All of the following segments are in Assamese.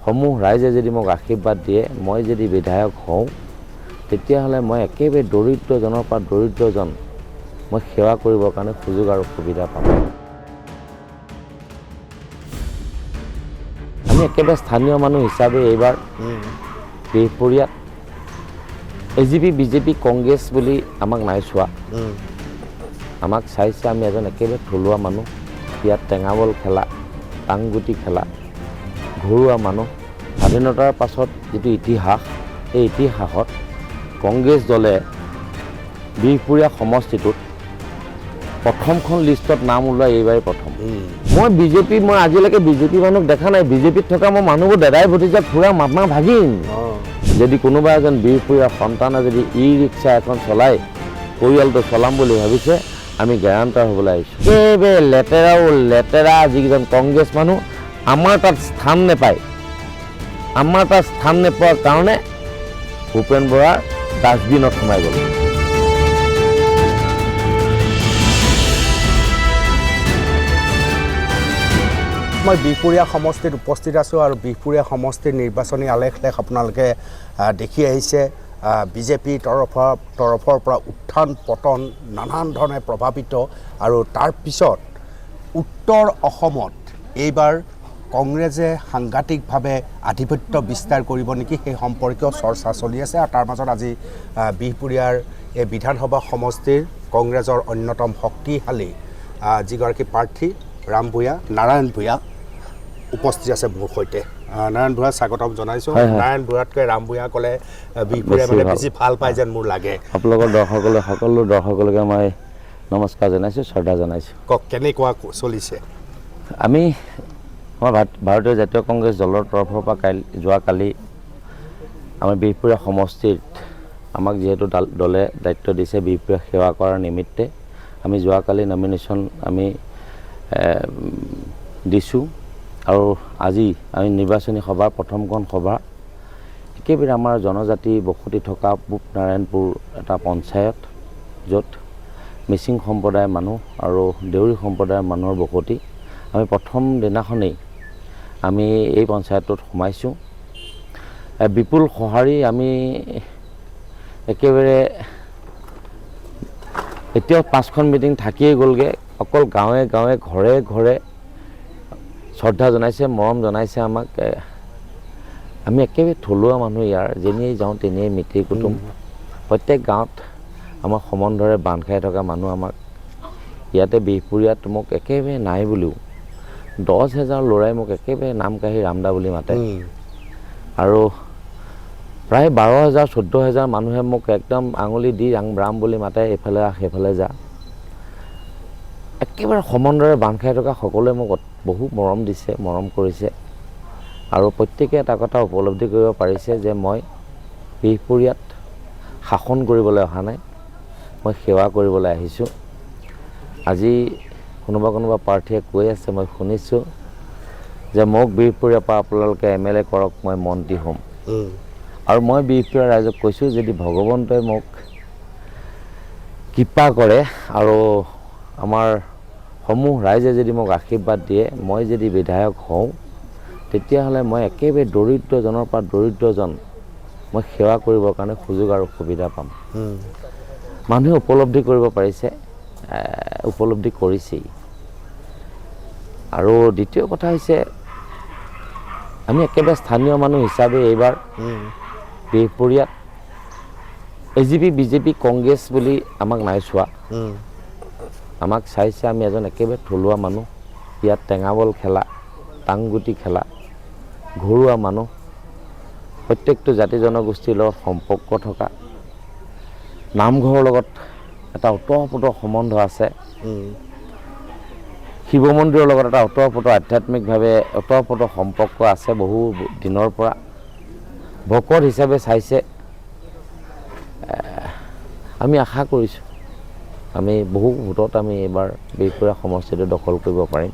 সমূহ ৰাইজে যদি মোক আশীৰ্বাদ দিয়ে, মই যদি বিধায়ক হওঁ, তেতিয়াহ'লে মই একেবাৰে দৰিদ্ৰজনৰ পৰা দৰিদ্ৰজন মই সেৱা কৰিবৰ কাৰণে সুযোগ আৰু সুবিধা পাম। আমি একেবাৰে স্থানীয় মানুহ হিচাপে এইবাৰ বিহপুৰীয়াত AGP BJP কংগ্ৰেছ বুলি আমাক নাই চোৱা। আমাক চাইছে আমি এজন একেবাৰে থলুৱা মানুহ, ইয়াত টেঙাবল খেলা, টাংগুটি খেলা, ঘৰুৱা মানুহ। স্বাধীনতাৰ পাছত যিটো ইতিহাস, এই ইতিহাসত কংগ্ৰেছ দলে বিহপুৰীয়া সমষ্টিটোত প্ৰথমখন লিষ্টত নাম ওলোৱা এইবাৰেই প্ৰথম। মই বিজেপি, মই আজিলৈকে বিজেপি মানুহক দেখা নাই। বিজেপিত থকা মই মানুহবোৰ দাদাই ভতিজা, খুৰা, মামা, ভাগিন। যদি কোনোবা এজন বিহপুৰীয়াৰ সন্তানে যদি ই-ৰিক্সা এখন চলাই পৰিয়ালটো চলাম বুলি ভাবিছে, আমি গেৰাণ্টাৰ হ'বলৈ আহিছোঁ। একেবাৰে লেতেৰা যিকেইজন কংগ্ৰেছ মানুহ আমাৰ তাত স্থান নাপায়। আমাৰ তাত স্থান নোপোৱাৰ কাৰণে ভূপেন বৰাৰ ডাষ্টবিনত সোমাই গ'ল। মই বিহপুৰীয়া সমষ্টিত উপস্থিত আছোঁ আৰু বিহপুৰীয়া সমষ্টিৰ নিৰ্বাচনী আলেখ আপোনালোকে দেখি আহিছে। বিজেপিৰ তৰফৰ পৰা উত্থান পতন নানান ধৰণে প্ৰভাৱিত, আৰু তাৰপিছত উত্তৰ অসমত এইবাৰ কংগ্ৰেছে সাংঘাতিকভাৱে আধিপত্য বিস্তাৰ কৰিব নেকি, সেই সম্পৰ্কীয় চৰ্চা চলি আছে। আৰু তাৰ মাজত আজি বিহপুৰীয়াৰ এই বিধানসভা সমষ্টিৰ কংগ্ৰেছৰ অন্যতম শক্তিশালী যিগৰাকী প্ৰাৰ্থী ৰাম ভূঞা, নাৰায়ণ ভূঞা উপস্থিত আছে মোৰ সৈতে। নাৰায়ণ ভূঞা স্বাগতম জনাইছোঁ। নাৰায়ণ ভূঞাতকৈ ৰাম ভূঞা ক'লে বিহপুৰীয়া মানে বেছি ভাল পায় যেন মোৰ লাগে। আপোনালোকৰ সকলো দৰ্শকলৈকে মই নমস্কাৰ জনাইছোঁ, শ্ৰদ্ধা জনাইছোঁ। কওক, কেনেকুৱা চলিছে? আমাৰ ভাৰতীয় জাতীয় কংগ্ৰেছ দলৰ তৰফৰ পৰা যোৱাকালি আমাৰ বিহপুৰীয়া সমষ্টিত আমাক যিহেতু দলে দায়িত্ব দিছে বিহপুৰীয়া সেৱা কৰাৰ নিমিত্তে, আমি যোৱাকালি নমিনেশ্যন আমি দিছোঁ। আৰু আজি আমি নিৰ্বাচনী সভাৰ প্ৰথমখন সভা একেবাৰে আমাৰ জনজাতি বসতি থকা পূব নাৰায়ণপুৰ এটা পঞ্চায়ত, য'ত মিচিং সম্প্ৰদায়ৰ মানুহ আৰু দেউৰী সম্প্ৰদায়ৰ মানুহৰ বসতি। আমি প্ৰথম দিনাখনেই আমি এই পঞ্চায়তটোত সোমাইছোঁ। বিপুল সঁহাৰি আমি একেবাৰে এতিয়াও 5খন মিটিং থাকিয়ে গ'লগৈ। অকল গাঁৱে গাঁৱে ঘৰে ঘৰে শ্ৰদ্ধা জনাইছে, মৰম জনাইছে আমাক। আমি একেবাৰে থলুৱা মানুহ ইয়াৰ, যেনিয়ে যাওঁ তেনিয়ে মিতিৰ কুটুম। প্ৰত্যেক গাঁৱত আমাৰ সম্বন্ধৰে বান্ধ খাই থকা মানুহ আমাক ইয়াতে বিহপুৰীয়াত মোক একেবাৰে নাই বুলিও 10,000 ল'ৰাই মোক একেবাৰে নাম কাঢ়ি ৰামদা বুলি মাতে। আৰু প্ৰায় 12,000 14,000 মানুহে মোক একদম আঙুলি দি ৰাম বুলি মাতে, এইফালে সেইফালে যা। একেবাৰে সম্বন্ধৰে বান্ধ খাই থকা সকলোৱে মোক বহু মৰম দিছে, মৰম কৰিছে। আৰু প্ৰত্যেকে এটা কথা উপলব্ধি কৰিব পাৰিছে যে মই বিহপুৰীয়াত শাসন কৰিবলৈ অহা নাই, মই সেৱা কৰিবলৈ আহিছোঁ। আজি কোনোবা প্ৰাৰ্থীয়ে কৈ আছে, মই শুনিছোঁ যে মোক বিহপুৰীয়াৰ পৰা আপোনালোকে MLA কৰক, মই মন্ত্ৰী হ'ম। আৰু মই বিহপুৰীয়া ৰাইজক কৈছোঁ, যদি ভগৱন্তই মোক কৃপা কৰে আৰু আমাৰ সমূহ ৰাইজে যদি মোক আশীৰ্বাদ দিয়ে, মই যদি বিধায়ক হওঁ, তেতিয়াহ'লে মই একেবাৰে দৰিদ্ৰজনৰ পৰা দৰিদ্ৰজন মই সেৱা কৰিবৰ কাৰণে সুযোগ আৰু সুবিধা পাম। মানুহে উপলব্ধি কৰিব পাৰিছে, উপলব্ধি কৰিছেই। আৰু দ্বিতীয় কথা হৈছে, আমি একেবাৰে স্থানীয় মানুহ হিচাপে এইবাৰ বিহপুৰীয়াত AGP BJP কংগ্ৰেছ বুলি আমাক নাই চোৱা। আমাক চাইছে আমি এজন একেবাৰে থলুৱা মানুহ, ইয়াত টেঙাবল খেলা, টাংগুটি খেলা, ঘৰুৱা মানুহ, প্ৰত্যেকটো জাতি জনগোষ্ঠীৰ লগত সম্পৰ্ক থকা, নামঘৰৰ লগত এটা ওতঃপ্ৰোত সম্বন্ধ আছে, শিৱ মন্দিৰৰ লগত এটা ওতঃপ্ৰোত আধ্যাত্মিকভাৱে ওতঃপ্ৰোত সম্পৰ্ক আছে বহু দিনৰ পৰা। ভকত হিচাপে চাইছে। আমি আশা কৰিছোঁ আমি বহু ভোটত আমি এইবাৰ বিহপুৰীয়া সমষ্টিটো দখল কৰিব পাৰিম।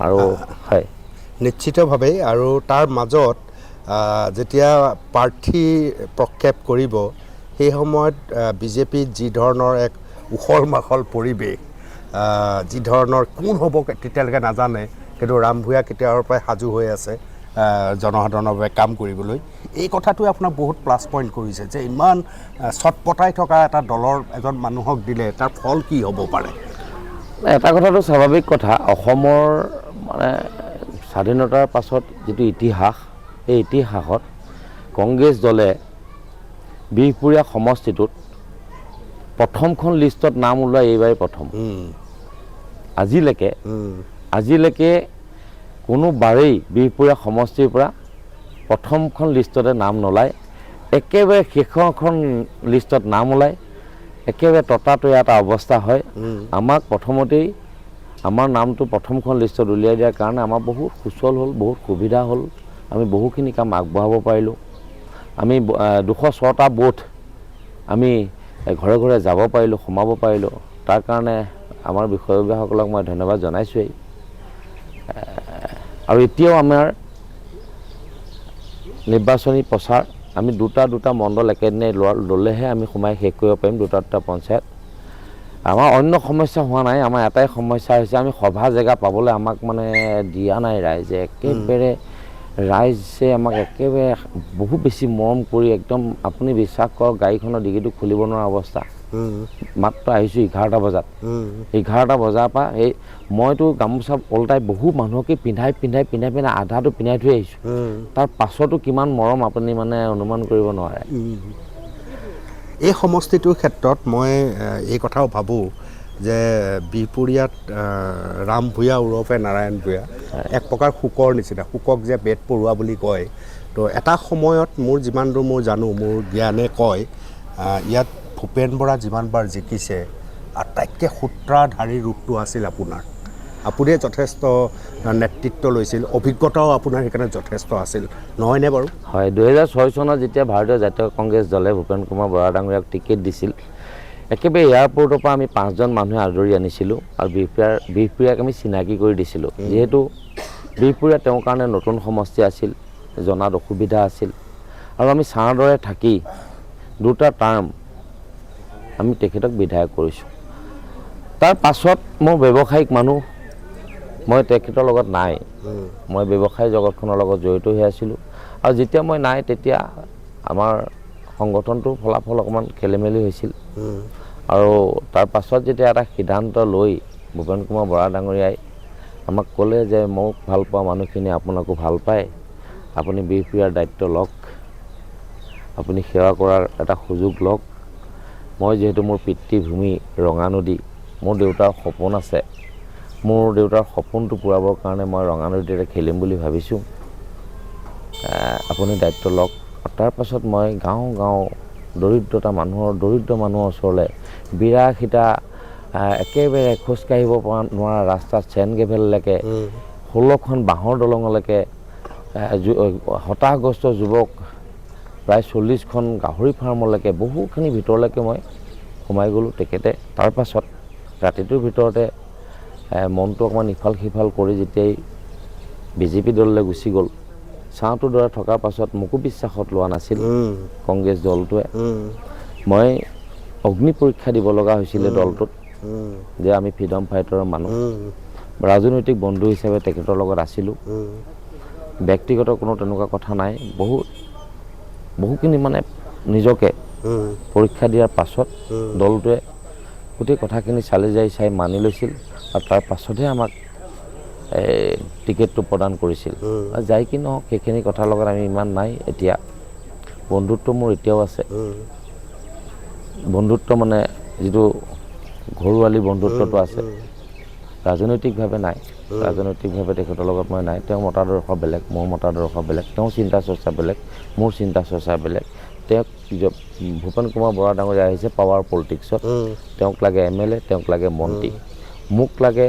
আৰু হয়, নিশ্চিতভাৱে। আৰু তাৰ মাজত যেতিয়া প্ৰাৰ্থী প্ৰক্ষেপ কৰিব, সেই সময়ত বিজেপিত যি ধৰণৰ এক উখল মাখল পৰিৱেশ, যি ধৰণৰ কোন হ'ব তেতিয়ালৈকে নাজানে, কিন্তু ৰাম ভূঞা কেতিয়াৰ পৰাই সাজু হৈ আছে জনসাধাৰণৰ বাবে কাম কৰিবলৈ এই কথাটোৱে আপোনাক বহুত প্লাছ পইণ্ট কৰিছে যে ইমান চটপটাই থকা এটা দলৰ এজন মানুহক দিলে তাৰ ফল কি হ'ব পাৰে এটা কথাটো স্বাভাৱিক কথা অসমৰ মানে স্বাধীনতাৰ পাছত যিটো ইতিহাস এই ইতিহাসত কংগ্ৰেছ দলে বিহপুৰীয়া সমষ্টিটোত প্ৰথমখন লিষ্টত নাম ওলোৱা এইবাৰেই প্ৰথম আজিলৈকে কোনোবাৰেই বিহপুৰীয়া সমষ্টিৰ পৰা প্ৰথমখন লিষ্টতে নাম নোলায় একেবাৰে শেষৰখন লিষ্টত নাম ওলায় একেবাৰে ততাতৈয়া এটা অৱস্থা হয় আমাক প্ৰথমতেই আমাৰ নামটো প্ৰথমখন লিষ্টত উলিয়াই দিয়াৰ কাৰণে আমাৰ বহুত সুচল হ'ল বহুত সুবিধা হ'ল আমি বহুখিনি কাম আগবঢ়াব পাৰিলোঁ আমি 206টা বুথ আমি ঘৰে ঘৰে যাব পাৰিলোঁ সোমাব পাৰিলোঁ তাৰ কাৰণে আমাৰ বিষয়ববীয়াসকলক মই ধন্যবাদ জনাইছোঁৱেই আৰু এতিয়াও আমাৰ নিৰ্বাচনী প্ৰচাৰ আমি দুটা মণ্ডল একেদিনাই ল'লেহে আমি সোমাই শেষ কৰিব পাৰিম দুটা পঞ্চায়ত আমাৰ অন্য সমস্যা হোৱা নাই আমাৰ এটাই সমস্যা হৈছে আমি সভা জেগা পাবলৈ আমাক মানে দিয়া নাই ৰাইজে একেবাৰে ৰাইজে আমাক একেবাৰে বহুত বেছি মৰম কৰি একদম আপুনি বিশ্বাস কৰক গাড়ীখনৰ ডিগিটো খুলিব নোৱাৰা অৱস্থা মাত্ৰ আহিছোঁ 11টা বজাত 11টা বজাৰ পৰা এই মইতো গামোচা ওলটাই বহু মানুহকে পিন্ধাই আধাটো পিন্ধাই থৈ আহিছোঁ তাৰ পাছতো কিমান মৰম আপুনি মানে অনুমান কৰিব নোৱাৰে এই সমষ্টিটোৰ ক্ষেত্ৰত মই এই কথাও ভাবোঁ যে বিহপুৰীয়াত ৰাম ভূঞা ওৰফে নাৰায়ণ ভূঞা এক প্ৰকাৰ শোকৰ নিচিনা শোকক যে বেদ পঢ়োৱা বুলি কয় তো এটা সময়ত মোৰ যিমান দূৰ মই জানো মোৰ জ্ঞানে কয় ইয়াত ভূপেন বৰা যিমানবাৰ জিকিছে আটাইতকৈ সূত্ৰাধাৰী ৰূপটো আছিল আপোনাৰ আপুনিয়ে যথেষ্ট নেতৃত্ব লৈছিল অভিজ্ঞতাও আপোনাৰ সেইকাৰণে যথেষ্ট আছিল নহয়নে বাৰু হয় 2006 চনত যেতিয়া ভাৰতীয় জাতীয় কংগ্ৰেছ দলে ভূপেন কুমাৰ বৰা ডাঙৰীয়াক টিকেট দিছিল একেবাৰে এয়াৰপৰ্টৰ পৰা আমি 5জন মানুহে আদৰি আনিছিলোঁ আৰু বিহপুৰীয়াক আমি চিনাকি কৰি দিছিলোঁ যিহেতু বিহপুৰীয়া তেওঁৰ কাৰণে নতুন সমষ্টি আছিল জনাত অসুবিধা আছিল আৰু আমি ছাৰৰ দৰে থাকি দুটা টাৰ্ম আমি তেখেতক বিধায়ক কৰিছোঁ তাৰ পাছত মোৰ ব্যৱসায়িক মানুহ মই তেখেতৰ লগত নাই মই ব্যৱসায় জগতখনৰ লগত জড়িত হৈ আছিলোঁ আৰু যেতিয়া মই নাই তেতিয়া আমাৰ সংগঠনটোৰ ফলাফল অকণমান খেলিমেলি হৈছিল আৰু তাৰ পাছত যেতিয়া এটা সিদ্ধান্ত লৈ ভূপেন কুমাৰ বৰা ডাঙৰীয়াই আমাক ক'লে যে মোক ভাল পোৱা মানুহখিনি আপোনাকো ভাল পায় আপুনি বিহপুৰীয়াৰ দায়িত্ব লওক আপুনি সেৱা কৰাৰ এটা সুযোগ লওক মই যিহেতু মোৰ পিতৃভূমি ৰঙানদী মোৰ দেউতাৰ সপোন আছে মোৰ দেউতাৰ সপোনটো পূৰাবৰ কাৰণে মই ৰঙানদীতে খেলিম বুলি ভাবিছোঁ আপুনি দায়িত্ব লওক তাৰ পাছত মই গাঁও দৰিদ্ৰ মানুহৰ ওচৰলৈ 82টা একেবাৰে খোজকাঢ়িব পৰা নোৱাৰা ৰাস্তাত চেন গেভেললৈকে 16খন বাঁহৰ দলঙলৈকে হতাশগ্ৰস্ত যুৱক প্ৰায় 40খন গাহৰি ফাৰ্মলৈকে বহুখিনি ভিতৰলৈকে মই সোমাই গ'লোঁ তেখেতে তাৰ পাছত ৰাতিটোৰ ভিতৰতে মনটো অকণমান ইফাল সিফাল কৰি যেতিয়াই বিজেপি দললৈ গুচি গ'ল ছাউটোৰ দৰে থকাৰ পাছত মোকো বিশ্বাসত লোৱা নাছিল কংগ্ৰেছ দলটোৱে মই অগ্নি পৰীক্ষা দিব লগা হৈছিলে দলটোত যে আমি ফ্ৰীডম ফাইটাৰৰ মানুহ ৰাজনৈতিক বন্ধু হিচাপে তেখেতৰ লগত আছিলোঁ ব্যক্তিগত কোনো তেনেকুৱা কথা নাই বহুখিনি মানে নিজকে পৰীক্ষা দিয়াৰ পাছত দলটোৱে গোটেই কথাখিনি চাই মানি লৈছিল আৰু তাৰ পাছতহে আমাক টিকেটটো প্ৰদান কৰিছিল আৰু যাই কি নহওক সেইখিনি কথাৰ লগত আমি ইমান নাই এতিয়া বন্ধুত্ব মোৰ এতিয়াও আছে বন্ধুত্ব মানে যিটো ঘৰুৱালী বন্ধুত্বটো আছে ৰাজনৈতিকভাৱে নাই ৰাজনৈতিকভাৱে তেখেতৰ লগত মই নাই তেওঁৰ মতাদৰ্শ বেলেগ মোৰ মতাদৰ্শ বেলেগ তেওঁৰ চিন্তা চৰ্চা বেলেগ মোৰ চিন্তা চৰ্চা বেলেগ তেওঁক ভূপেন কুমাৰ বৰা ডাঙৰীয়া আহিছে পাৱাৰ পলিটিক্সত তেওঁক লাগে MLA তেওঁক লাগে মন্ত্ৰী মোক লাগে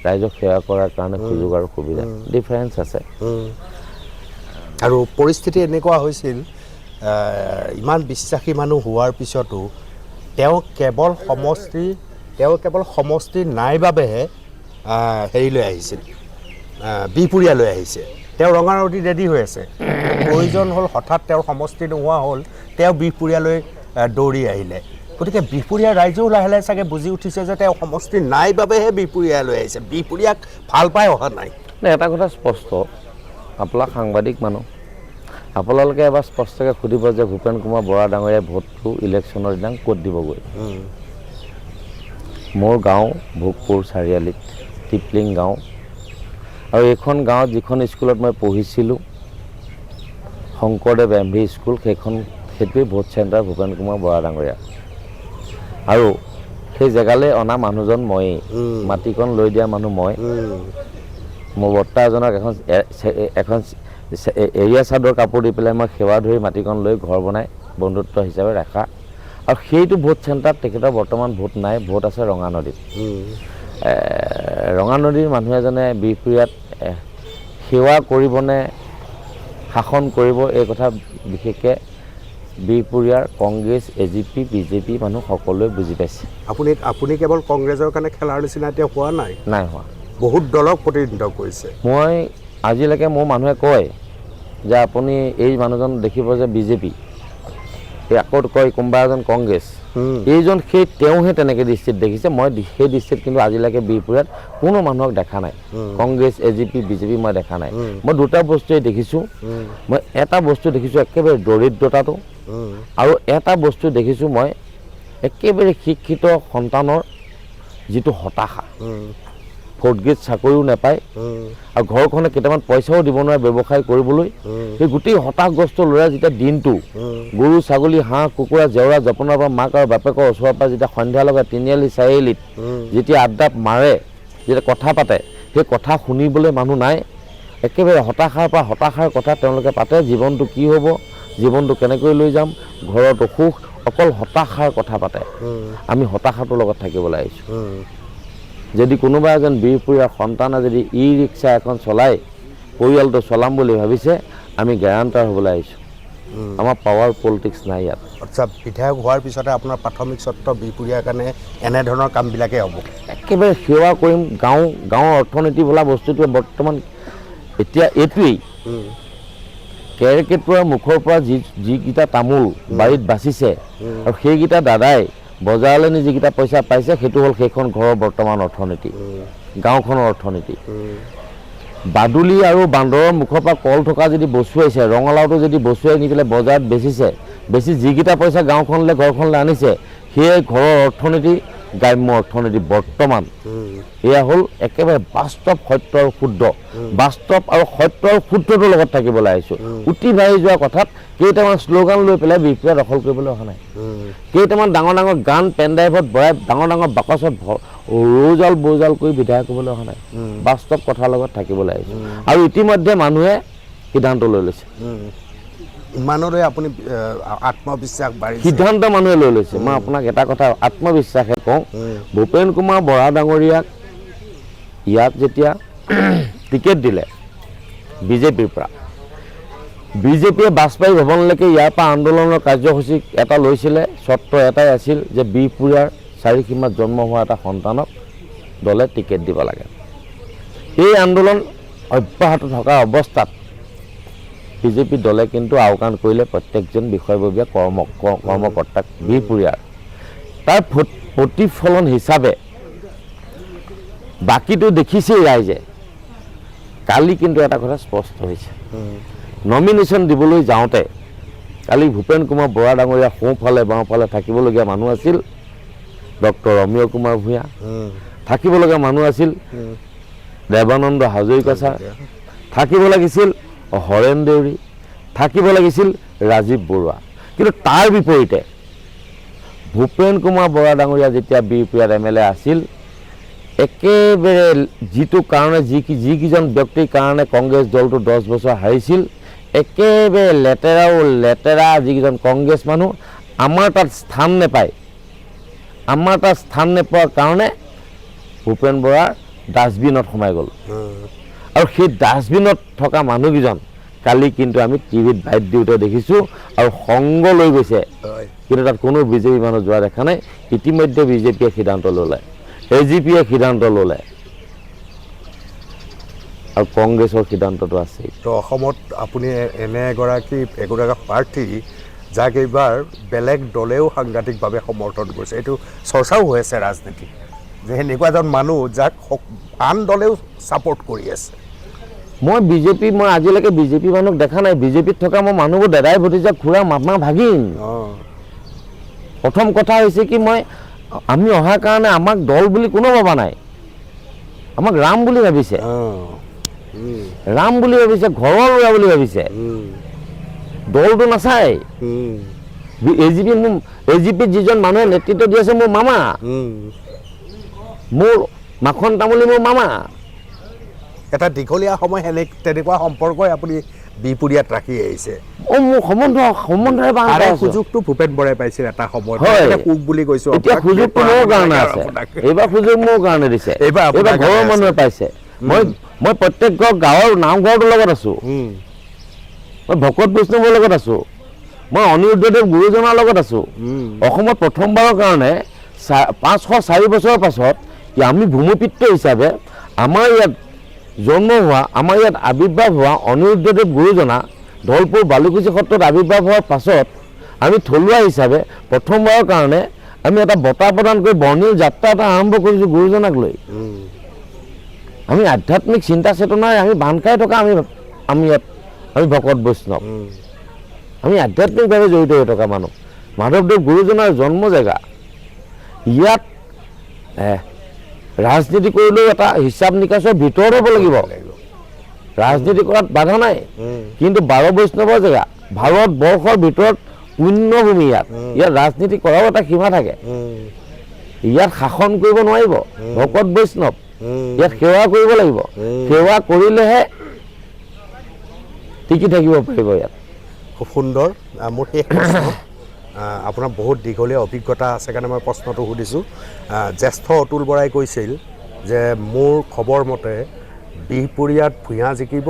ৰাইজক সেৱা কৰাৰ কাৰণে সুযোগ আৰু সুবিধা ডিফাৰেঞ্চ আছে আৰু পৰিস্থিতি এনেকুৱা হৈছিল ইমান বিশ্বাসী মানুহ হোৱাৰ পিছতো তেওঁ কেৱল সমষ্টি নাই বাবেহে হেৰিলৈ আহিছিল বিহপুৰীয়ালৈ আহিছে তেওঁ ৰঙানদী ৰেডি হৈ আছে প্ৰয়োজন হ'ল হঠাৎ তেওঁৰ সমষ্টি নোহোৱা হ'ল তেওঁ বিহপুৰীয়ালৈ দৌৰি আহিলে গতিকে বিহপুৰীয়াৰ ৰাইজেও লাহে লাহে চাগে বুজি উঠিছে যে তেওঁ সমষ্টি নাই বাবেহে বিহপুৰীয়ালৈ আহিছে বিহপুৰীয়াক ভাল পাই অহা নাই এটা কথা স্পষ্ট আপোনালোক সাংবাদিক মানুহ আপোনালোকে এবাৰ স্পষ্টকৈ সুধিব যে ভূপেন কুমাৰ বৰা ডাঙৰীয়াই ভোটটো ইলেকশ্যনৰ দিনা ক'ত দিবগৈ মোৰ গাঁও ভোগপুৰ চাৰিআলিত টিপলিং গাঁও আৰু এইখন গাঁৱত যিখন স্কুলত মই পঢ়িছিলোঁ শংকৰদেৱ এম ভি স্কুল সেইটোৱে ভোট চেণ্টাৰ ভূপেন কুমাৰ বৰা ডাঙৰীয়া আৰু সেই জেগালৈ অনা মানুহজন ময়েই মাটিকণ লৈ দিয়া মানুহ মই মোৰ বৰ্তা এজনক এখন এৰিয়া চাদৰ কাপোৰ দি পেলাই মই সেৱা ধৰি মাটিকণ লৈ ঘৰ বনাই বন্ধুত্ব হিচাপে ৰাখা আৰু সেইটো ভোট চেণ্টাৰত তেখেতৰ বৰ্তমান ভোট নাই ভোট আছে ৰঙানদীত ৰঙানদীৰ মানুহ এজনে বিহপুৰীয়াত সেৱা কৰিবনে শাসন কৰিব এই কথা বিশেষকৈ বিহপুৰীয়াৰ কংগ্ৰেছ এজিপি বিজেপি মানুহ সকলোৱে বুজি পাইছে আপুনি কেৱল কংগ্ৰেছৰ কাৰণে খেলাৰ নিচিনা এতিয়া হোৱা নাই হোৱা বহুত দলক প্ৰতিনিধিত্ব কৰিছে মই আজিলৈকে মোৰ মানুহে কয় যে আপুনি এই মানুহজন দেখিব যে বিজেপি আকৌ কয় কোনোবা এজন কংগ্ৰেছ এইজন তেওঁহে তেনেকৈ দৃষ্টিত দেখিছে মই সেই দৃষ্টিত কিন্তু আজিলৈকে বিহপুৰীয়াত কোনো মানুহক দেখা নাই কংগ্ৰেছ এজিপি বিজেপি মই দেখা নাই মই দুটা বস্তুৱেই দেখিছোঁ মই এটা বস্তু দেখিছোঁ একেবাৰে দৰিদ্ৰতাটো আৰু এটা বস্তু দেখিছোঁ মই একেবাৰে শিক্ষিত সন্তানৰ যিটো হতাশা ফ'ৰ্থ গ্ৰেড চাকৰিও নাপায় আৰু ঘৰখনে কেইটামান পইচাও দিব নোৱাৰে ব্যৱসায় কৰিবলৈ সেই গোটেই হতাশগ্ৰস্ত ল'ৰা যেতিয়া দিনটো গৰু ছাগলী হাঁহ কুকুৰা জেওৰা জপনাৰ পৰা মাক আৰু বাপেকৰ ওচৰৰ পৰা যেতিয়া সন্ধিয়া লগাই তিনিআলি চাৰিআলিত যেতিয়া আড্ডাত মাৰে যেতিয়া কথা পাতে সেই কথা শুনিবলৈ মানুহ নাই একেবাৰে হতাশাৰ পৰা হতাশাৰ কথা তেওঁলোকে পাতে জীৱনটো কি হ'ব জীৱনটো কেনেকৈ লৈ যাম ঘৰত অসুখ অকল হতাশাৰ কথা পাতে আমি হতাশাটোৰ লগত থাকিবলৈ আহিছোঁ যদি কোনোবা এজন বিহপুৰীয়াৰ সন্তানে যদি ই ৰিক্সা এখন চলাই পৰিয়ালটো চলাম বুলি ভাবিছে আমি গেৰাণ্টাৰ হ'বলৈ আহিছোঁ আমাৰ পাৱাৰ পলিটিক্স নাই ইয়াত আচ্ছা বিধায়ক হোৱাৰ পিছতে আপোনাৰ প্ৰাথমিক স্বত্ব বিহপুৰীয়াৰ কাৰণে এনেধৰণৰ কামবিলাকেই হ'ব একেবাৰে সেৱা কৰিম গাঁৱৰ অৰ্থনীতি বোলা বস্তুটোৱে বৰ্তমান এতিয়া এইটোৱেই কেৰ্কেটুৱাৰ মুখৰ পৰা যিকেইটা তামোল বাৰীত বাচিছে আৰু সেইকেইটা দাদাই বজাৰলৈ নি যিকেইটা পইচা পাইছে সেইটো হ'ল সেইখন ঘৰৰ বৰ্তমান অৰ্থনীতি গাঁওখনৰ অৰ্থনীতি বাদুলি আৰু বান্দৰৰ মুখৰ পৰা কল থকা যদি বচুৱাইছে ৰঙালাওটো যদি বচুৱাই নি পেলাই বজাৰত বেচি যিকেইটা পইচা গাঁওখনলৈ ঘৰখনলৈ আনিছে সেই ঘৰৰ অৰ্থনীতি গ্ৰাম্য অৰ্থনীতি বৰ্তমান এয়া হ'ল একেবাৰে বাস্তৱ সত্য আৰু শুদ্ধ বাস্তৱ আৰু সত্য আৰু শুদ্ধটোৰ লগত থাকিবলৈ আহিছোঁ উটি বাঢ়ি যোৱা কথাত কেইটামান শ্লোগান লৈ পেলাই বিহপুৰীয়া দখল কৰিবলৈ অহা নাই কেইটামান ডাঙৰ ডাঙৰ গান পেনড্ৰাইভত ভৰাই ডাঙৰ ডাঙৰ বাকচত ৰৌজাল বৌজাল কৰি বিধায়ক হ'বলৈ অহা নাই বাস্তৱ কথাৰ লগত থাকিবলৈ আহিছোঁ আৰু ইতিমধ্যে মানুহে সিদ্ধান্ত লৈ লৈছে ইমানলৈ আপুনি আত্মবিশ্বাস বাঢ়িছে সিদ্ধান্ত মানুহে লৈ লৈছে মই আপোনাক এটা কথা আত্মবিশ্বাসে কওঁ ভূপেন কুমাৰ বৰা ডাঙৰীয়াক ইয়াত যেতিয়া টিকেট দিলে বিজেপিৰ পৰা বিজেপিয়ে বাজপেয়ী ভৱনলৈকে ইয়াৰ পৰা আন্দোলনৰ কাৰ্যসূচী এটা লৈছিলে চৰ্ত এটাই আছিল যে বিহপুৰীয়াৰ চাৰিসীমাত জন্ম হোৱা এটা সন্তানক দলে টিকেট দিব লাগে এই আন্দোলন অব্যাহত থকা অৱস্থাত বিজেপি দলে কিন্তু আওকাণ কৰিলে প্ৰত্যেকজন বিষয়ববীয়া কৰ্মকৰ্তাক বিহপুৰীয়াৰ তাৰ প্ৰতিফলন হিচাপে বাকীটো দেখিছেই ৰাইজে কালি কিন্তু এটা কথা স্পষ্ট হৈছে নমিনেশ্যন দিবলৈ যাওঁতে কালি ভূপেন কুমাৰ বৰা ডাঙৰীয়া সোঁফালে বাওঁফালে থাকিবলগীয়া মানুহ আছিল ডক্টৰ অমিয় কুমাৰ ভূঞা থাকিবলগীয়া মানুহ আছিল দেৱানন্দ হাজৰিকা ছাৰ থাকিব লাগিছিল হৰেণ দেউৰী থাকিব লাগিছিল ৰাজীৱ বৰুৱা কিন্তু তাৰ বিপৰীতে ভূপেন কুমাৰ বৰা ডাঙৰীয়া যেতিয়া বিহপুৰীয়াত MLA আছিল একেবাৰে যিটো কাৰণে যিকেইজন ব্যক্তিৰ কাৰণে কংগ্ৰেছ দলটো 10 বছৰ হাৰিছিল একেবাৰে লেতেৰা যিকেইজন কংগ্ৰেছ মানুহ আমাৰ তাত স্থান নোপোৱাৰ কাৰণে ভূপেন বৰাৰ ডাষ্টবিনত সোমাই গ'ল আৰু সেই ডাষ্টবিনত থকা মানুহকেইজন কালি কিন্তু আমি টিভিত বাইট দিওঁতে দেখিছোঁ আৰু সংগ লৈ গৈছে কিন্তু তাত কোনো বিজেপি মানুহ যোৱা দেখা নাই ইতিমধ্যে বিজেপিয়ে সিদ্ধান্ত ল'লে এজিপিয়ে সিদ্ধান্ত ল'লে আৰু কংগ্ৰেছৰ সিদ্ধান্তটো আছেই তো অসমত আপুনি এনে এগৰাকী প্ৰাৰ্থী যাক এইবাৰ বেলেগ দলেও সাংঘাতিকভাৱে সমৰ্থন কৰিছে এইটো চৰ্চাও হৈ আছে ৰাজনীতি যে সেনেকুৱা এজন মানুহ যাক আন দলেও ছাপোৰ্ট কৰি আছে মই বিজেপি মই আজিলৈকে বিজেপি মানুহক দেখা নাই বিজেপিত থকা মই মানুহবোৰ দাদাই ভতিজা খুৰা মামা ভাগিন প্ৰথম কথা হৈছে কি মই আমি অহাৰ কাৰণে আমাক দল বুলি কোনো ভবা নাই আমাক ৰাম বুলি ভাবিছে ৰাম বুলি ভাবিছে ঘৰৰ ল'ৰা বুলি ভাবিছে দলটো নাচায় এজিপিত যিজন মানুহে নেতৃত্ব দি আছে মোৰ মামা মোৰ মাখন তামুলী মোৰ মামা এটা দীঘলীয়া সময় তেনেকুৱা সম্পৰ্কই আপুনি বিহপুৰীয়াত ৰাখি আহিছে মোৰ সম্বন্ধৰে সুযোগটো ভূপেন বৰাই পাইছিল এটা সময়ত সুখ বুলি কৈছো এতিয়া সুযোগটো মোৰ কাৰণে আছে এইবাৰ সুযোগ মোৰ কাৰণে দিছে এইবাৰ ঘৰৰ মানুহে পাইছে মই প্ৰত্যেক গাঁৱৰ নামঘৰটোৰ লগত আছো মই ভকত বৈষ্ণৱৰ লগত আছো মই অনিৰুদ্ধদেৱ গুৰুজনাৰ লগত আছো অসমত প্ৰথমবাৰৰ কাৰণে 504 বছৰৰ পাছত আমি ভূমিপিত্ৰ হিচাপে আমাৰ ইয়াত জন্ম হোৱা আমাৰ ইয়াত আৱিৰ্ভাৱ হোৱা অনিৰুদ্ধদেৱ গুৰুজনা ধলপুৰ বালুকুচি সত্ৰত আৱিৰ্ভাৱ হোৱাৰ পাছত আমি থলুৱা হিচাপে প্ৰথমবাৰৰ কাৰণে আমি এটা বঁটা প্ৰদান কৰি বৰ্ণিল যাত্ৰা এটা আৰম্ভ কৰিছোঁ গুৰুজনাক লৈ আমি আধ্যাত্মিক চিন্তা চেতনাৰে আমি বান্ধ খাই থকা আমি ইয়াত আমি ভকত বৈষ্ণৱ আমি আধ্যাত্মিকভাৱে জড়িত হৈ থকা মানুহ মাধৱদেৱ গুৰুজনাৰ জন্ম জেগা ইয়াত ৰাজনীতি কৰিলেও এটা হিচাপ নিকাচৰ ভিতৰত হ'ব লাগিব ৰাজনীতি কৰাত বাধা নাই কিন্তু 12 বৈষ্ণৱৰ জেগা ভাৰতবৰ্ষৰ ভিতৰত পুণ্যভূমি ইয়াত ৰাজনীতি কৰাও এটা সীমা থাকে ইয়াত শাসন কৰিব নোৱাৰিব ভকত বৈষ্ণৱ ইয়াত সেৱা কৰিব লাগিব সেৱা কৰিলেহে টিকি থাকিব পাৰিব ইয়াত খুব সুন্দৰ মোৰ শেষ প্ৰশ্ন আপোনাৰ বহুত দীঘলীয়া অভিজ্ঞতা আছে কাৰণে মই প্ৰশ্নটো সুধিছোঁ জ্যেষ্ঠ অতুল বৰাই কৈছিল যে মোৰ খবৰ মতে বিহপুৰীয়াত ভূঞা জিকিব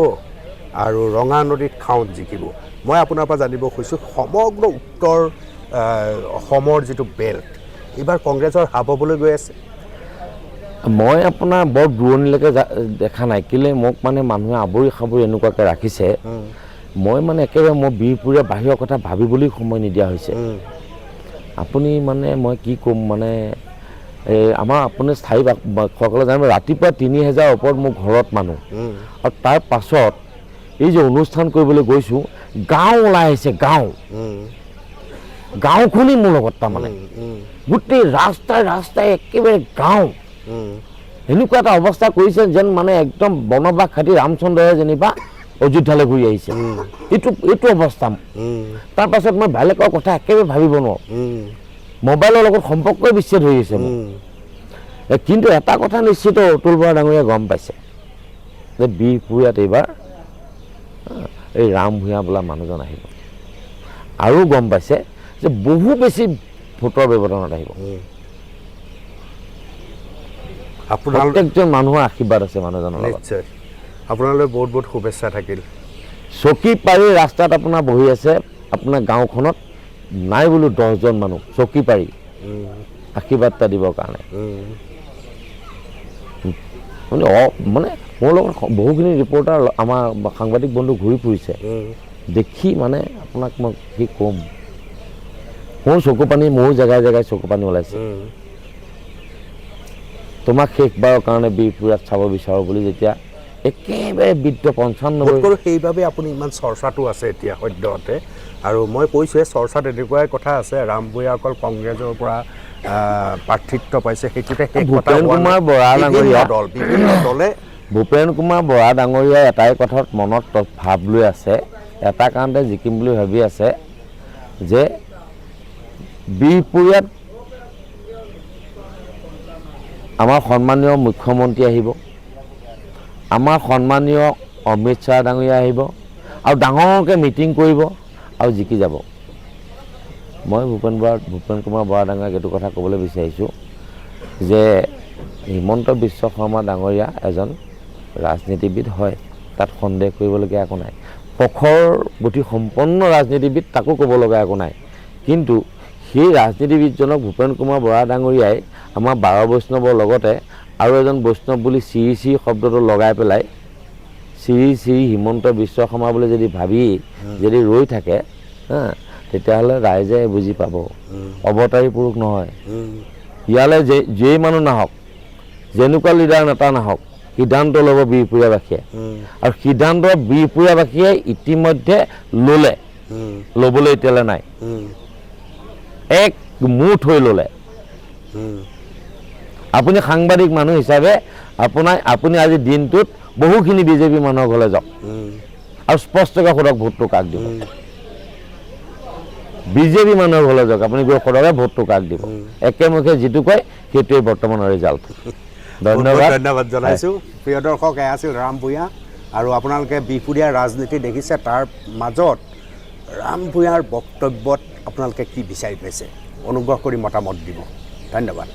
আৰু ৰঙা নদীত খাউণ্ড জিকিব মই আপোনাৰ পৰা জানিব খুজিছোঁ সমগ্ৰ উত্তৰ অসমৰ যিটো বেল্ট এইবাৰ কংগ্ৰেছৰ হাব হ'বলৈ গৈ আছে মই আপোনাৰ বৰ দূৰণিলৈকে দেখা নাই কেলে মোক মানে মানুহে আৱৰি খাবৰি এনেকুৱাকৈ ৰাখিছে মই মানে একেবাৰে মই বিহপুৰীয়া বাহিৰৰ কথা ভাবিবলৈ সময় নিদিয়া হৈছে আপুনি মানে মই কি ক'ম মানে আমাৰ আপুনি স্থায়ী সকলে জানিব ৰাতিপুৱা 3000 ওপৰত মোৰ ঘৰত মানুহ আৰু তাৰ পাছত এই যে অনুষ্ঠান কৰিবলৈ গৈছোঁ গাঁও ওলাই আহিছে গাঁওখনেই মোৰ লগত তাৰমানে গোটেই ৰাস্তাই একেবাৰে গাঁও এনেকুৱা এটা অৱস্থা কৰিছে যেন মানে একদম বনবাস খাটি ৰামচন্দ্ৰই যেনিবা অযোধ্যালৈ ঘূৰি আহিছে এইটো অৱস্থা তাৰ পাছত মই বেলেগৰ কথা একেবাৰে ভাবিব নোৱাৰোঁ মোবাইলৰ লগত সম্পৰ্কই বিচ্ছেদ হৈ গৈছে মোৰ কিন্তু এটা কথা নিশ্চিত অতুল বৰা ডাঙৰীয়াই গম পাইছে যে বিহপুৰীয়াত এইবাৰ এই ৰাম ভূঞা বোলা মানুহজন আহিব আৰু গম পাইছে যে বহু বেছি ভোটৰ ব্যৱধানত আহিব প্ৰত্যেকজন মানুহৰ আশীৰ্বাদ আছে মানুহজনৰ নিশ্চয় আপোনালৈ বহুত বহুত শুভেচ্ছা থাকিল চকী পাৰি ৰাস্তাত আপোনাৰ বহি আছে আপোনাৰ গাঁওখনত নাই বোলো 10জন মানুহ চকী পাৰি আশীৰ্বাদ এটা দিবৰ কাৰণে মানে মোৰ লগত বহুখিনি ৰিপৰ্টাৰ আমাৰ সাংবাদিক বন্ধু ঘূৰি ফুৰিছে দেখি মানে আপোনাক মই কি ক'ম মোৰ চকু পানী মোৰ জেগাই চকু পানী ওলাইছে তোমাক শেষবাৰৰ কাৰণে বিহপুৰীয়াত চাব বিচাৰোঁ বুলি যেতিয়া একেবাৰে বৃদ্ধ 95 সেইবাবে আপুনি ইমান চৰ্চাটো আছে এতিয়া সদ্যহতে আৰু মই কৈছোঁ চৰ্চাত এনেকুৱাই কথা আছে ৰাম ভূঞা অকল কংগ্ৰেছৰ পৰা প্ৰাৰ্থিত্ব পাইছে সেইটোতে ভূপেন কুমাৰ বৰা ডাঙৰীয়া ভূপেন কুমাৰ বৰা ডাঙৰীয়াই এটাই কথাত মনত ভাৱ লৈ আছে এটা কাৰণতে জিকিম বুলি ভাবি আছে যে বিহপুৰীয়াত আমাৰ সন্মানীয় মুখ্যমন্ত্ৰী আহিব আমাৰ সন্মানীয় অমিত শ্বাহ ডাঙৰীয়া আহিব আৰু ডাঙৰকৈ মিটিং কৰিব আৰু জিকি যাব মই ভূপেন কুমাৰ বৰা ডাঙৰীয়াক এইটো কথা ক'বলৈ বিচাৰিছোঁ যে হিমন্ত বিশ্ব শৰ্মা ডাঙৰীয়া এজন ৰাজনীতিবিদ হয় তাত সন্দেহ কৰিবলগীয়া একো নাই প্ৰখৰ বুদ্ধি সম্পন্ন ৰাজনীতিবিদ তাকো ক'ব লগা একো নাই কিন্তু সেই ৰাজনীতিবিদজনক ভূপেন কুমাৰ বৰা ডাঙৰীয়াই আমাৰ 12 বৈষ্ণৱৰ লগতে আৰু এজন বৈষ্ণৱ বুলি শ্ৰী শব্দটো লগাই পেলাই শ্ৰী হিমন্ত বিশ্ব শৰ্মা বুলি যদি ভাবি যদি ৰৈ থাকে তেতিয়াহ'লে ৰাইজে বুজি পাব অৱতাৰী পুৰুষ নহয় ইয়ালৈ যেই মানুহ নাহক যেনেকুৱা লিডাৰ নেতা নাহক সিদ্ধান্ত ল'ব বিহপুৰীয়াবাসীয়ে আৰু সিদ্ধান্ত বিহপুৰীয়াবাসীয়ে ইতিমধ্যে ল'বলৈ এতিয়ালৈ নাই এক মুঠ হৈ ল'লে আপুনি সাংবাদিক মানুহ হিচাপে আপুনি আজি দিনটোত বহুখিনি বিজেপি মানুহৰ ঘৰলৈ যাওক আৰু স্পষ্টকৈ সোধক ভোটটো কাক দিব বিজেপি মানুহৰ ঘৰলৈ যাওক আপুনি গৈ সোধক ভোটটো কাক দিব একেমুখে যিটো কয় সেইটোৱে বৰ্তমানৰ ৰিজাল্ট ধন্যবাদ জনাইছোঁ প্ৰিয় দৰ্শক এয়া আছিল ৰাম ভূঞা আৰু আপোনালোকে বিহপুৰীয়াৰ ৰাজনীতি দেখিছে তাৰ মাজত ৰাম ভূঞাৰ বক্তব্যত আপোনালোকে কি বিচাৰি পাইছে অনুগ্ৰহ কৰি মতামত দিব ধন্যবাদ